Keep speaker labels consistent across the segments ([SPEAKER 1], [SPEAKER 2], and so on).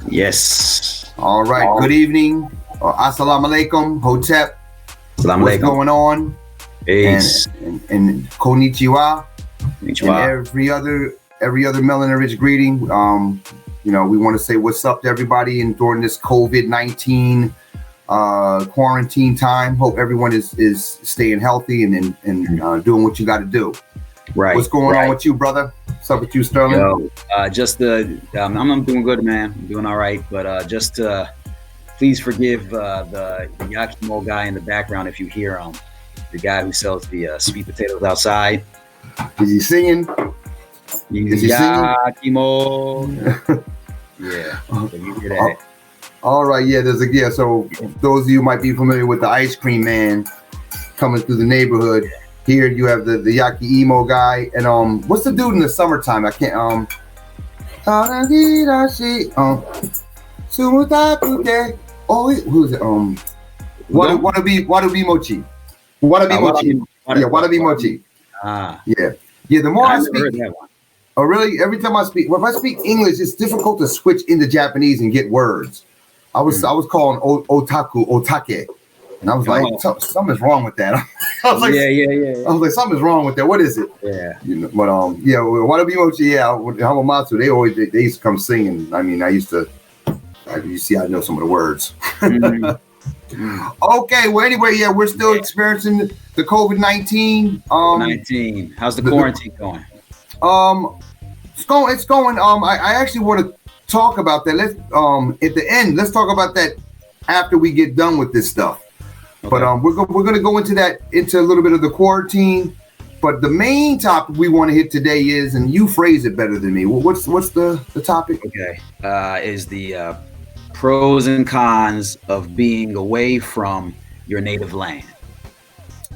[SPEAKER 1] Yes.
[SPEAKER 2] All right. Good evening. Assalamu alaikum. Hotep.
[SPEAKER 1] Assalamu
[SPEAKER 2] What's
[SPEAKER 1] alaikum.
[SPEAKER 2] going on?
[SPEAKER 1] Peace.
[SPEAKER 2] And konnichiwa.
[SPEAKER 1] Konnichiwa.
[SPEAKER 2] And every other melanin-rich greeting. We want to say what's up to everybody during this COVID-19 quarantine time. Hope everyone is staying healthy and doing what you got to do.
[SPEAKER 1] Right.
[SPEAKER 2] What's going on with you, brother? What's up with you, Sterling?
[SPEAKER 1] Yo, I'm doing good, man. I'm doing all right. But please forgive the Yakimo guy in the background if you hear him. The guy who sells the sweet potatoes outside.
[SPEAKER 2] Is he singing?
[SPEAKER 1] Is he Yakimo. Yeah. So you hear that.
[SPEAKER 2] All right. Yeah. So those of you who might be familiar with the ice cream man coming through the neighborhood. Here you have the Yaki emo guy, and what's the dude in the summertime? I can't who's it? Wadabi Mochi. Wadabi Mochi. Yeah. The more I speak, oh really? Every time I speak, if I speak English, it's difficult to switch into Japanese and get words. I was calling otaku otake. And I was like, something's wrong with that. I was like, I was like, something's wrong with that. What is it?
[SPEAKER 1] Yeah.
[SPEAKER 2] But Wadabi Mochi, Hamamatsu, they used to come singing. I mean, you see, I know some of the words. Okay, well, anyway, we're still experiencing the COVID-19.
[SPEAKER 1] 19. How's the quarantine going?
[SPEAKER 2] It's going. I actually want to talk about that. Let's at the end. Let's talk about that after we get done with this stuff. Okay. But we're going to go into a little bit of the quarantine. But the main topic we want to hit today is, and you phrase it better than me. What's the topic?
[SPEAKER 1] Okay, is the pros and cons of being away from your native land.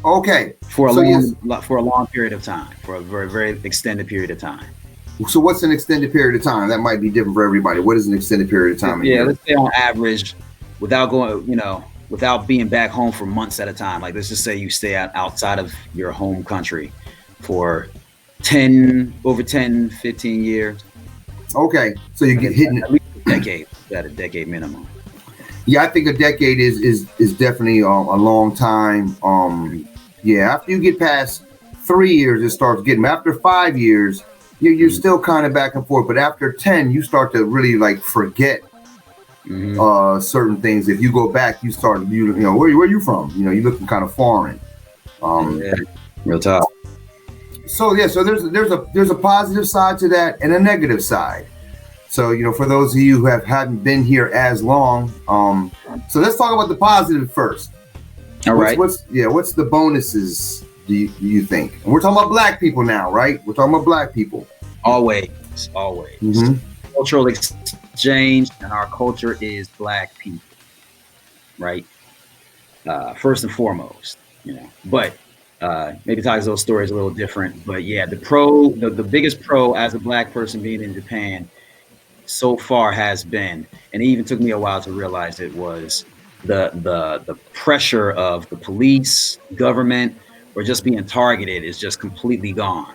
[SPEAKER 2] Okay,
[SPEAKER 1] for a long period of time, for a very, very extended period of time.
[SPEAKER 2] So what's an extended period of time? That might be different for everybody. What is an extended period of time?
[SPEAKER 1] Let's say on average, without being back home for months at a time. Like, let's just say you stay outside of your home country for 15 years. Okay,
[SPEAKER 2] so you get hitting
[SPEAKER 1] at least a decade minimum.
[SPEAKER 2] Yeah, I think a decade is definitely a long time. After you get past 3 years, it starts getting. After 5 years, you're still kind of back and forth. But after 10, you start to really forget certain things. If you go back, you start where you from? You're looking kind of foreign.
[SPEAKER 1] Real talk.
[SPEAKER 2] So there's a positive side to that and a negative side. So for those of you who hadn't been here as long, so let's talk about the positive first.
[SPEAKER 1] All right.
[SPEAKER 2] What's the bonuses do you think? And we're talking about black people now, right? We're talking about black people.
[SPEAKER 1] Always. Cultural exchange, and our culture is black people, right? First and foremost, But maybe Taku's story is a little different. But the biggest pro as a black person being in Japan so far has been, and it even took me a while to realize it, was the pressure of the police, government, or just being targeted is just completely gone.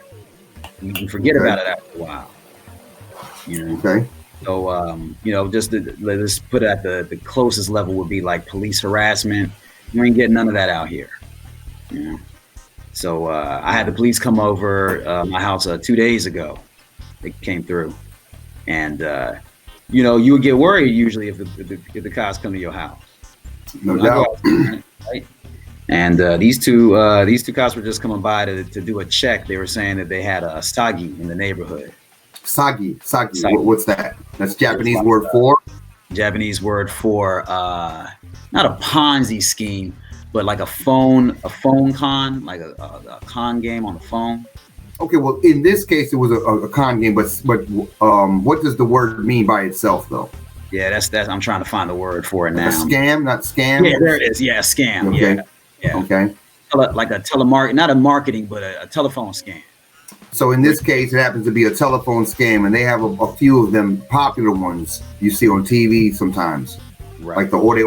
[SPEAKER 1] You can forget about it after a while.
[SPEAKER 2] Okay.
[SPEAKER 1] So let's put it at the closest level would be like police harassment. You ain't getting none of that out here. So I had the police come over my house 2 days ago. They came through. And you would get worried usually if the cops come to your house.
[SPEAKER 2] No doubt.
[SPEAKER 1] Right? And these two cops were just coming by to do a check. They were saying that they had a sagi in the neighborhood.
[SPEAKER 2] Sagi. What's that? That's Japanese word for?
[SPEAKER 1] Japanese word for not a Ponzi scheme, but like a phone con, like a con game on the phone.
[SPEAKER 2] Okay, well, in this case, it was a con game, but what does the word mean by itself, though?
[SPEAKER 1] Yeah, that's. I'm trying to find the word for it now.
[SPEAKER 2] A scam, not scam?
[SPEAKER 1] Yeah, there it is. Yeah, a scam.
[SPEAKER 2] Okay.
[SPEAKER 1] Yeah.
[SPEAKER 2] Okay.
[SPEAKER 1] Like a telemarket, not a marketing, but a telephone scam.
[SPEAKER 2] So in this case, it happens to be a telephone scam, and they have a few of them popular ones you see on TV sometimes, right? Like the ore,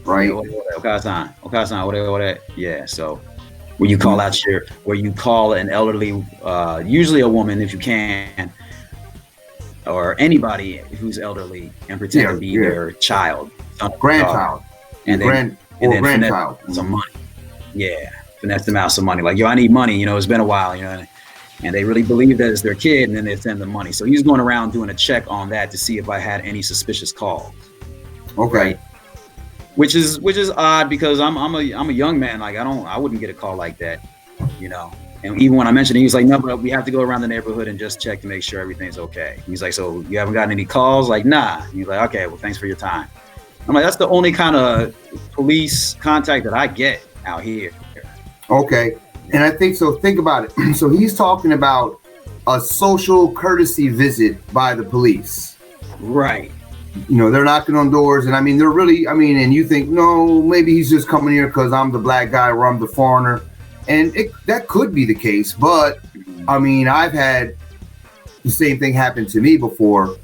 [SPEAKER 2] right?
[SPEAKER 1] Okasan, ore. Yeah, so where you call an elderly, usually a woman if you can, or anybody who's elderly and pretend to be their child,
[SPEAKER 2] grandchild,
[SPEAKER 1] and then
[SPEAKER 2] grandchild,
[SPEAKER 1] some money. Yeah, finesse them out some money. Like, yo, I need money. You know, it's been a while. You know, and they really believe that it's their kid, and then they send them money. So he's going around doing a check on that to see if I had any suspicious calls.
[SPEAKER 2] Okay.
[SPEAKER 1] Right? Which is odd, because I'm a young man. Like, I wouldn't get a call like that, you know. And even when I mentioned it, he was like, no, but we have to go around the neighborhood and just check to make sure everything's okay. He's like, so you haven't gotten any calls? Like, nah. And he's like, okay, well, thanks for your time. I'm like, that's the only kind of police contact that I get out here.
[SPEAKER 2] Okay. And I think so. Think about it. So he's talking about a social courtesy visit by the police.
[SPEAKER 1] Right.
[SPEAKER 2] You know, they're knocking on doors, and I mean, they're really, I mean, and you think, no, maybe he's just coming here because I'm the black guy or I'm the foreigner. And that could be the case. But I mean, I've had the same thing happen to me before.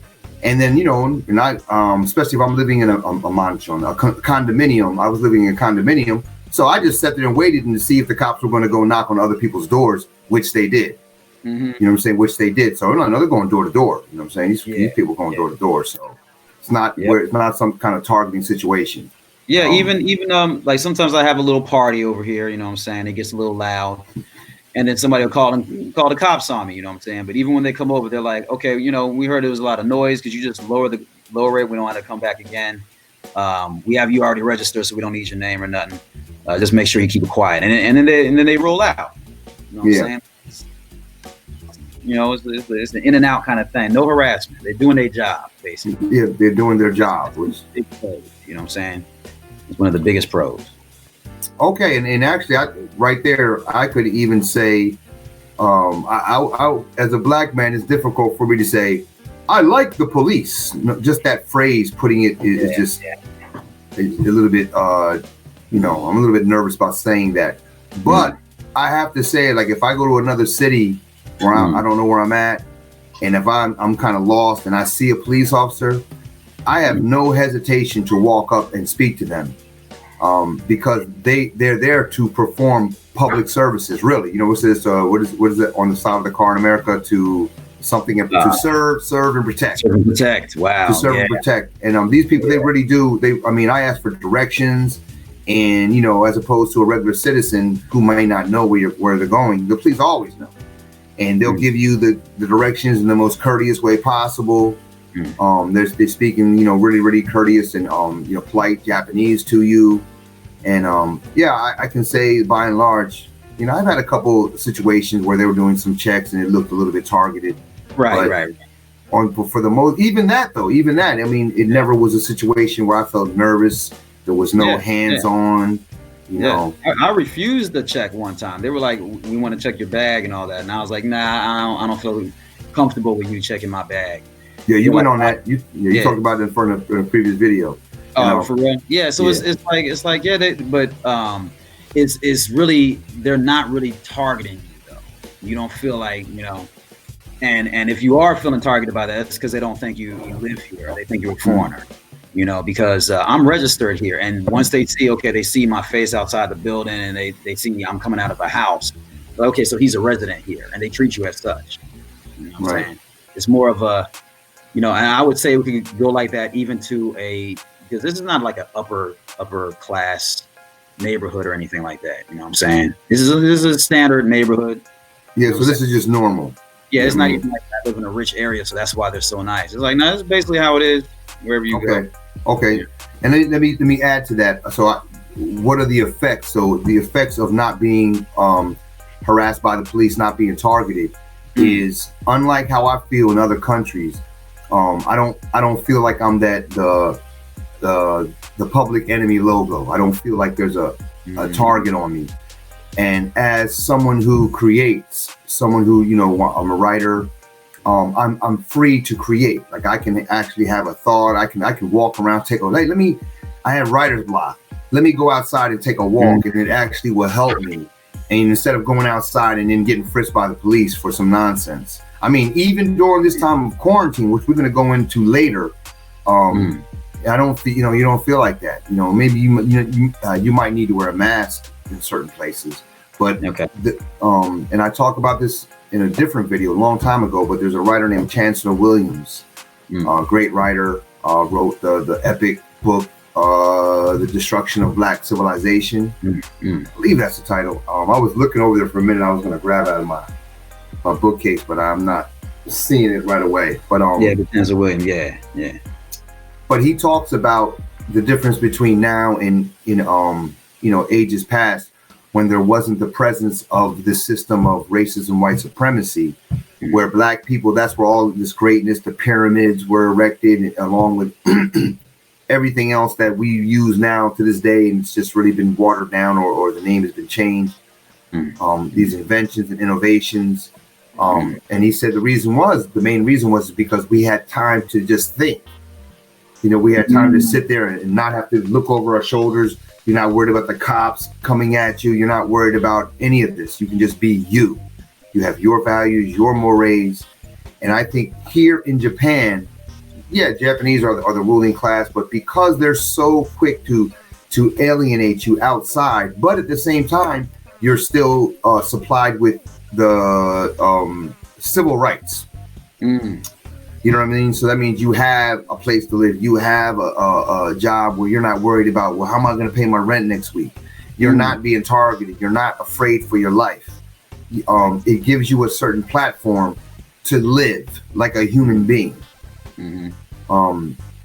[SPEAKER 2] And then, you know, and I, especially if I'm living in a condominium, I was living in a condominium. So I just sat there and waited to see if the cops were going to go knock on other people's doors, which they did. You know what I'm saying? Which they did. So no, they're going door to door. You know what I'm saying? These people going door to door. So it's not where it's not some kind of targeting situation.
[SPEAKER 1] Yeah, even like sometimes I have a little party over here, you know what I'm saying? It gets a little loud, and then somebody will call the cops on me, you know what I'm saying? But even when they come over, they're like, okay, you know, we heard there was a lot of noise. Could you just lower it? We don't want to come back again. We have you already registered, so we don't need your name or nothing. Just make sure you keep it quiet, and then they roll out. You know what I'm saying? You know, it's the in and out kind of thing. No harassment. They're doing their job, basically.
[SPEAKER 2] Yeah, they're doing their job. Which,
[SPEAKER 1] you know what I'm saying? It's one of the biggest pros.
[SPEAKER 2] Okay, and actually, right there, I could even say, I as a black man, it's difficult for me to say, I like the police. Just that phrase, putting it is just a little bit, you know, I'm a little bit nervous about saying that. But I have to say, like, if I go to another city where I don't know where I'm at, and if I'm kind of lost and I see a police officer, I have no hesitation to walk up and speak to them, because they're there to perform public services. Really, you know, what's this? What is it on the side of the car in America? To something to serve and protect.
[SPEAKER 1] Serve and protect. Wow.
[SPEAKER 2] To serve and protect. And these people, they really do. I mean, I ask for directions, and you know, as opposed to a regular citizen who may not know where they're going, the police always know, and they'll give you the directions in the most courteous way possible. They're speaking, you know, really, really courteous and you know, polite Japanese to you. And I can say by and large, you know, I've had a couple situations where they were doing some checks and it looked a little bit targeted. Right. For the most, even that, I mean, it never was a situation where I felt nervous. There was no hands-on. You know,
[SPEAKER 1] I refused the check one time. They were like, "We want to check your bag and all that," and I was like, "Nah, I don't feel comfortable with you checking my bag."
[SPEAKER 2] Yeah, you went on that. You talked about it in a previous video.
[SPEAKER 1] Oh, for real? Yeah. So it's like it's really, they're not really targeting you though. You don't feel like, you know, and if you are feeling targeted by that, it's because they don't think you live here. They think you're a foreigner. You know, because I'm registered here, and once they see my face outside the building, and they see me, I'm coming out of a house. Okay, so he's a resident here, and they treat you as such. You know what I'm saying? It's more of a, you know, and I would say we could go like that even to because this is not like an upper class neighborhood or anything like that. You know what I'm saying? This is a standard neighborhood.
[SPEAKER 2] Yeah, so this is just normal.
[SPEAKER 1] Yeah, it's not even like I live in a rich area, so that's why they're so nice. It's like, no, this is basically how it is wherever you go.
[SPEAKER 2] Okay. Yeah. And then let me add to that. So what are the effects? So the effects of not being harassed by the police, not being targeted, is unlike how I feel in other countries. I don't feel like I'm the public enemy logo. I don't feel like there's a target on me. And as someone who creates, someone who, you know, I'm a writer, I'm free to create. Like, I can actually have a thought. I can walk around, I have writer's block. Let me go outside and take a walk, and it actually will help me. And instead of going outside and then getting frisked by the police for some nonsense. I mean, even during this time of quarantine, which we're going to go into later, I don't feel, you know, you don't feel like that. You know, maybe you might need to wear a mask in certain places, but and I talk about this in a different video a long time ago, but there's a writer named Chancellor Williams, great writer, wrote the epic book, The Destruction of Black Civilization. I believe that's the title. I was looking over there for a minute. I was going to grab it out of my bookcase, but I'm not seeing it right away. But
[SPEAKER 1] Denzel Williams, yeah.
[SPEAKER 2] But he talks about the difference between now and ages past, when there wasn't the presence of the system of racism, white supremacy, where Black people, that's where all of this greatness, the pyramids were erected, along with everything else that we use now to this day, and it's just really been watered down, or the name has been changed. These inventions and innovations. And he said the main reason was because we had time to just think. We had time to sit there and not have to look over our shoulders. You're not worried about the cops coming at you. You're not worried about any of this. You can just be you. You have your values, your mores. And I think here in Japan, Japanese are the ruling class, but because they're so quick to alienate you outside, but at the same time, you're still supplied with the civil rights. You know what I mean? So that means you have a place to live. You have a job where you're not worried about, well, how am I going to pay my rent next week? You're not being targeted. You're not afraid for your life. It gives you a certain platform to live like a human being. And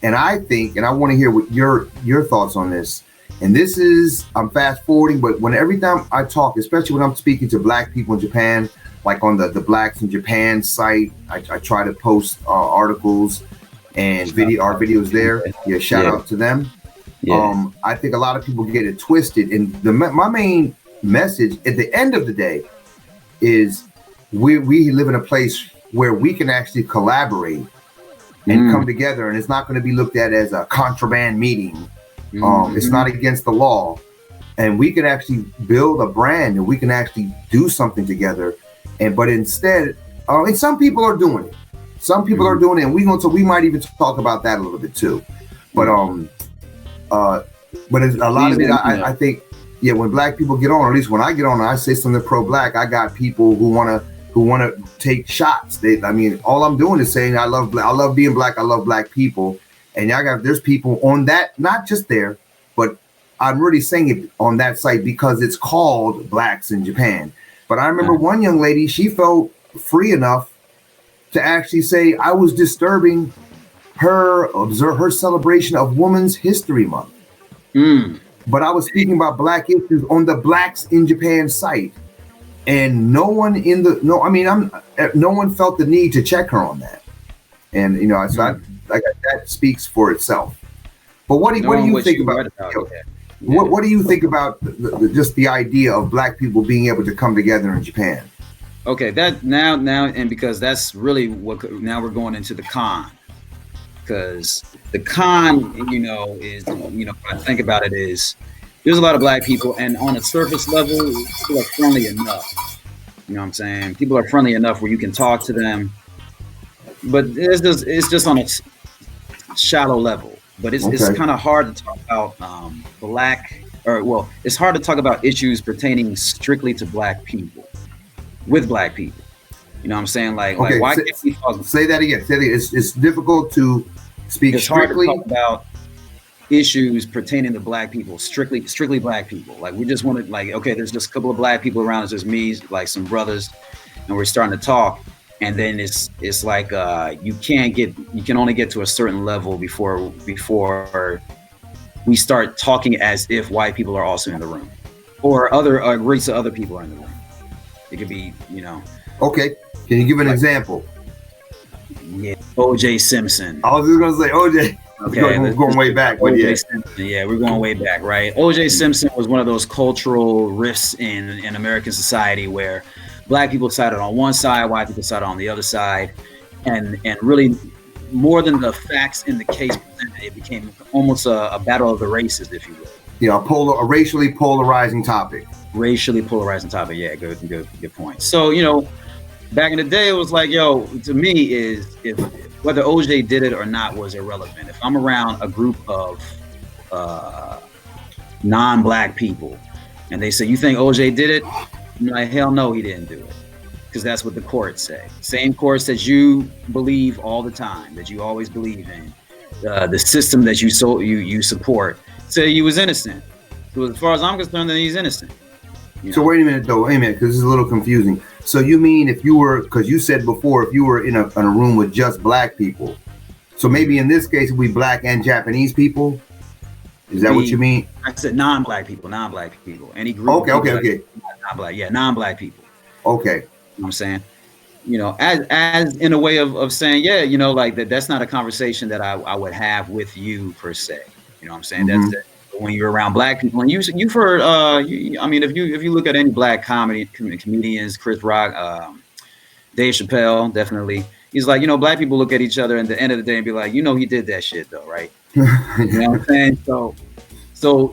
[SPEAKER 2] I think, and I want to hear what your thoughts on this. And this is, I'm fast forwarding, but every time I talk, especially when I'm speaking to Black people in Japan, like on the Blacks in Japan site, I try to post articles and our videos there. Shout out to them. I think a lot of people get it twisted. And my main message at the end of the day is we live in a place where we can actually collaborate and come together. And it's not going to be looked at as a contraband meeting. It's not against the law. And we can actually build a brand, and we can actually do something together. But instead, and some people are doing it. Some people are doing it, and we might even talk about that a little bit too. But it's a lot of it. I think, when Black people get on, or at least when I get on, and I say something pro-Black, I got people who want to take shots. All I'm doing is saying I love being Black. I love Black people, and there's people on that, not just there, but I'm really saying it on that site because it's called Blacks in Japan. But I remember one young lady, she felt free enough to actually say I was disturbing her celebration of Women's History Month. But I was speaking about Black issues on the Blacks in Japan site. And no one felt the need to check her on that. And, that speaks for itself. But what do you think about what do you think about just the idea of Black people being able to come together in Japan?
[SPEAKER 1] Okay, that now, and because that's really what, now we're going into the con. Because the con, is, when I think about it, is there's a lot of Black people, and on a surface level, people are friendly enough. You know what I'm saying? People are friendly enough where you can talk to them, but it's just on a shallow level. But it's kind of hard to talk about it's hard to talk about issues pertaining strictly to Black people with Black people. You know what I'm saying? Like why can't we talk?
[SPEAKER 2] Say that again. It's difficult to speak strictly.
[SPEAKER 1] Hard to talk about issues pertaining to Black people, strictly Black people. Like we just want to, there's just a couple of Black people around. It's just me, like some brothers, and we're starting to talk. And then it's like you can only get to a certain level before we start talking as if white people are also in the room, or other race of other people are in the room. It could be,
[SPEAKER 2] Okay, can you give an example?
[SPEAKER 1] Yeah, O.J. Simpson.
[SPEAKER 2] I was just gonna say O.J. Okay, we're going way back, but
[SPEAKER 1] Simpson, we're going way back, right? O.J. Simpson was one of those cultural rifts in American society where Black people sided on one side, white people sided on the other side, and really more than the facts in the case presented, it became almost a battle of the races, if you will.
[SPEAKER 2] A racially polarizing topic.
[SPEAKER 1] Racially polarizing topic, yeah, good point. So, back in the day, it was like, to me, is if whether OJ did it or not was irrelevant. If I'm around a group of non-Black people and they say, you think OJ did it? I'm like, hell no, he didn't do it. because that's what the courts say. Same courts that you believe all the time, that you always believe in. The system that you support say he was innocent. So as far as I'm concerned, then he's innocent.
[SPEAKER 2] So wait a minute, because this is a little confusing. So you mean if you were, because you said before, if you were in a room with just black people, so maybe in this case it would be black and Japanese people? Is that what you mean?
[SPEAKER 1] I said non-black people. Any group.
[SPEAKER 2] Okay.
[SPEAKER 1] Non-black, non-black people.
[SPEAKER 2] Okay.
[SPEAKER 1] You know what I'm saying? As in a way of saying, like that's not a conversation that I would have with you per se. You know what I'm saying? Mm-hmm. That's when you're around black people, and you've heard. If you look at any black comedians, Chris Rock, Dave Chappelle, definitely, he's like, black people look at each other at the end of the day and be like, he did that shit though, right? You know what I'm saying? So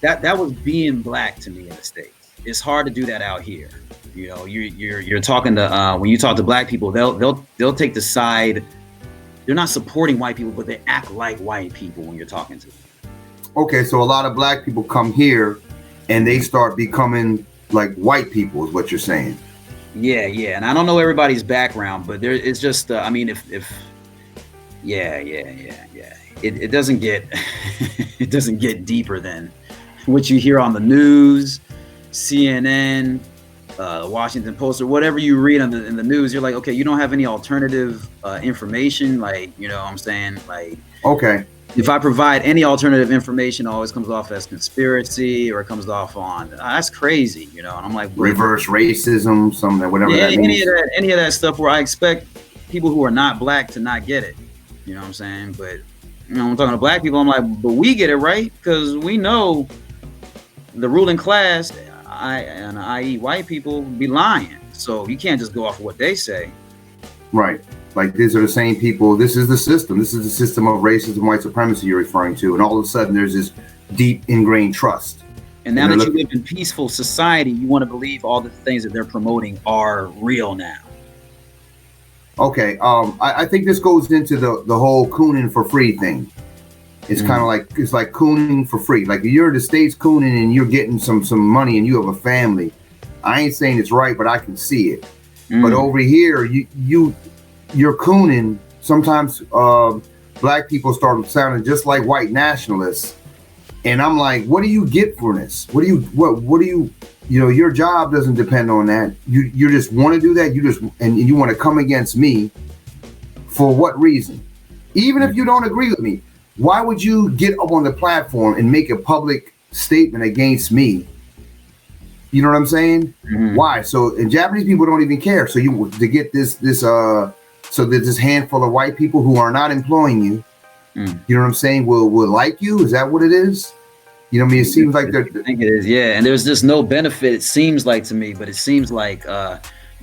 [SPEAKER 1] that was being black to me in the States. It's hard to do that out here. You're talking to when you talk to black people, they'll take the side. They're not supporting white people, but they act like white people when you're talking to them. Okay, so a lot of black people come here and they start becoming like white people, is what you're saying. Yeah, and I don't know everybody's background, but it's just it doesn't get it doesn't get deeper than what you hear on the news, CNN, Washington Post, or whatever you read in the news. You're like, okay, you don't have any alternative information, like, what I'm saying, like, okay, if I provide any alternative information, it always comes off as conspiracy, or it comes off on that's crazy, and I'm like, reverse racism, something, whatever that means. Any of that stuff where I expect people who are not black to not get it. You know what I'm saying? But I'm talking to black people, I'm like, but we get it, right? Because we know the ruling class, i.e. white people, be lying. So you can't just go off of what they say. Right. Like, these are the same people. This is the system. This is the system of racism, white supremacy you're referring to. And all of a sudden there's this deep ingrained trust. And now that you live in peaceful society, you want to believe all the things that they're promoting are real now. Okay. I think this goes into the whole Coonin for free thing. It's kind of like, it's like Coonin for free. Like, you're in the States Coonin and you're getting some money and you have a family. I ain't saying it's right, but I can see it. But over here, you're Coonin. Sometimes black people start sounding just like white nationalists. And I'm like, what do you get for this? What do you, your job doesn't depend on that. You just want to do that. And you want to come against me for what reason? Even if you don't agree with me, why would you get up on the platform and make a public statement against me? You know what I'm saying? Mm-hmm. Why? So, and Japanese people don't even care. So to get this so that this handful of white people who are not employing you, you know what I'm saying, will like you? Is that what it is? You know what I mean? It seems like they're... I think it is, yeah. And there's just no benefit, it seems like to me, but it seems like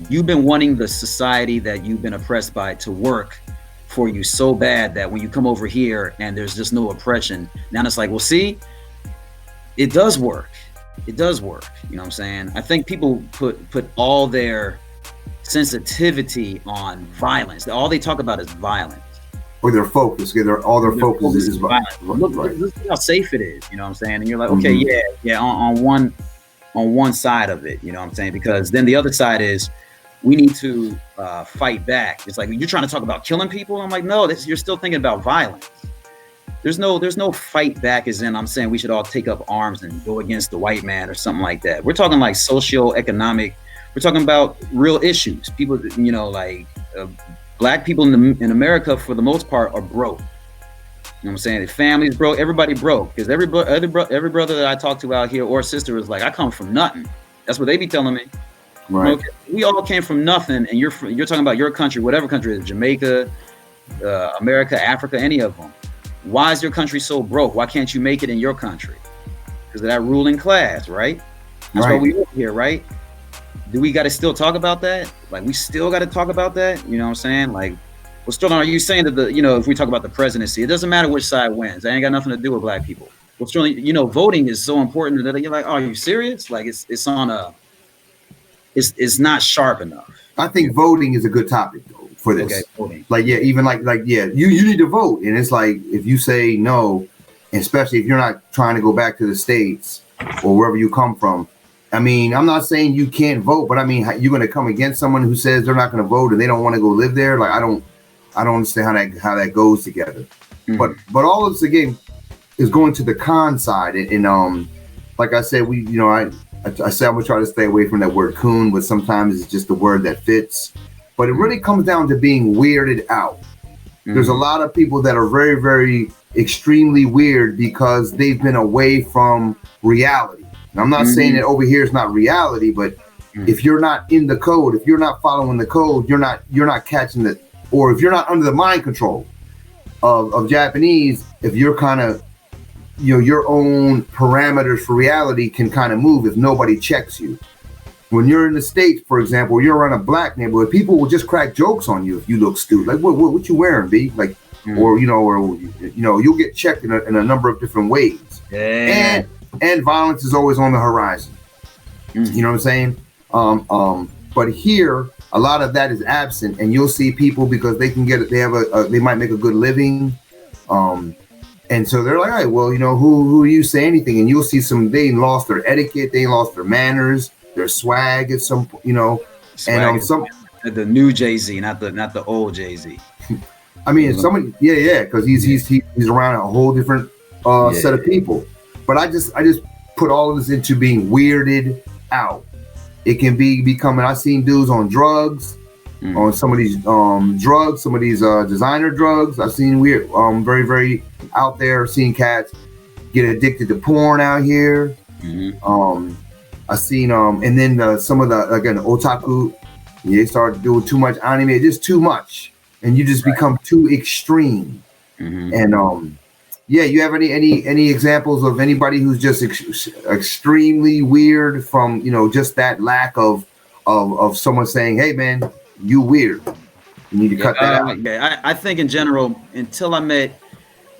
[SPEAKER 1] you've been wanting the society that you've been oppressed by to work for you so bad that when you come over here and there's just no oppression, now it's like, well, see, it does work. It does work. You know what I'm saying? I think people put all their sensitivity on violence. All they talk about is violence. Or their focus. All their focus is violence. Look how safe it is. You know what I'm saying? And you're like, okay, yeah, on one side of it. You know what I'm saying? Because then the other side is, we need to fight back. It's like, you're trying to talk about killing people. I'm like, no, you're still thinking about violence. There's no fight back as in I'm saying we should all take up arms and go against the white man or something like that. We're talking like socio-economic. We're talking about real issues. People, black people in America for the most part are broke. You know what I'm saying? The family's broke. Everybody broke, because every brother that I talk to out here or sister is like, I come from nothing. That's what they be telling me. Right. Okay, we all came from nothing, and you're talking about your country, whatever country it is, Jamaica, America, Africa, any of them. Why is your country so broke? Why can't you make it in your country? Because of that ruling class, right? That's why we live here, right? Do we got to still talk about that? Like, we still got to talk about that? You know what I'm saying? Like, are you saying that if we talk about the presidency, it doesn't matter which side wins. That ain't got nothing to do with black people. Voting is so important that you're like, oh, are you serious? Like, it's not sharp enough. I think voting is a good topic though for this. Okay, voting. Like, yeah, even you need to vote. And it's like, if you say no, especially if you're not trying to go back to the States or wherever you come from,
[SPEAKER 2] I mean, I'm not saying you can't vote, but I mean, you're going to come against someone who says they're not going to vote and they don't want to go live there. Like, I don't understand how that goes together. Mm-hmm. But all of this again is going to the con side, and like I said, I said I'm gonna try to stay away from that word coon, but sometimes it's just the word that fits. But it really comes down to being weirded out. Mm-hmm. There's a lot of people that are very, very extremely weird because they've been away from reality. And I'm not saying that over here is not reality, but if you're not in the code, if you're not following the code, you're not catching it. Or if you're not under the mind control of Japanese, if you're kind of, your own parameters for reality can kind of move if nobody checks you. When you're in the States, for example, you're around a black neighborhood, people will just crack jokes on you if you look stupid. Like, what you wearing, B? Like, or you'll get checked in a number of different ways. Yeah. And violence is always on the horizon. You know what I'm saying? But here, a lot of that is absent, and you'll see people because they can they might make a good living. And so they're like, all right, well, who do you say anything? And you'll see they lost their etiquette, they lost their manners, their swag at some,
[SPEAKER 1] swag, and the new Jay-Z, not the old Jay-Z.
[SPEAKER 2] I mean, somebody, because he's around a whole different set of people. But I just put all of this into being weirded out. It can be becoming. I've seen dudes on drugs, on some of these drugs, some of these designer drugs. I've seen weird, very, very out there. Seen cats get addicted to porn out here. I've seen and then some of the again otaku, they start doing too much anime, just too much, and you just become too extreme. And you have any examples of anybody who's just extremely weird from just that lack of someone saying, hey man, you weird, you need to cut that out?
[SPEAKER 1] I think in general, until I met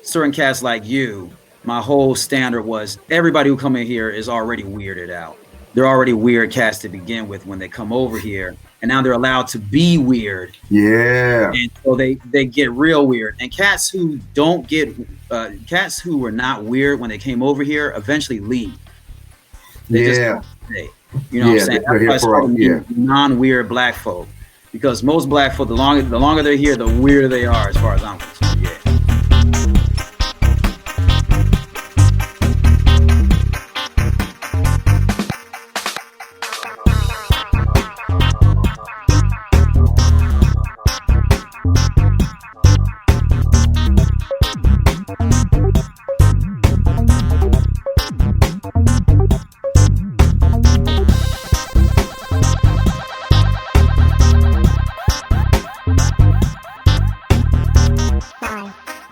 [SPEAKER 1] certain cats like you, my whole standard was everybody who come in here is already weirded out. They're already weird cats to begin with when they come over here, and now they're allowed to be weird.
[SPEAKER 2] Yeah.
[SPEAKER 1] And so they get real weird. And cats who don't get cats who were not weird when they came over here eventually leave. They just don't stay. You know what I'm saying? That's why I started non-weird black folk, because most black folk, the longer they're here, the weirder they are, as far as I'm concerned.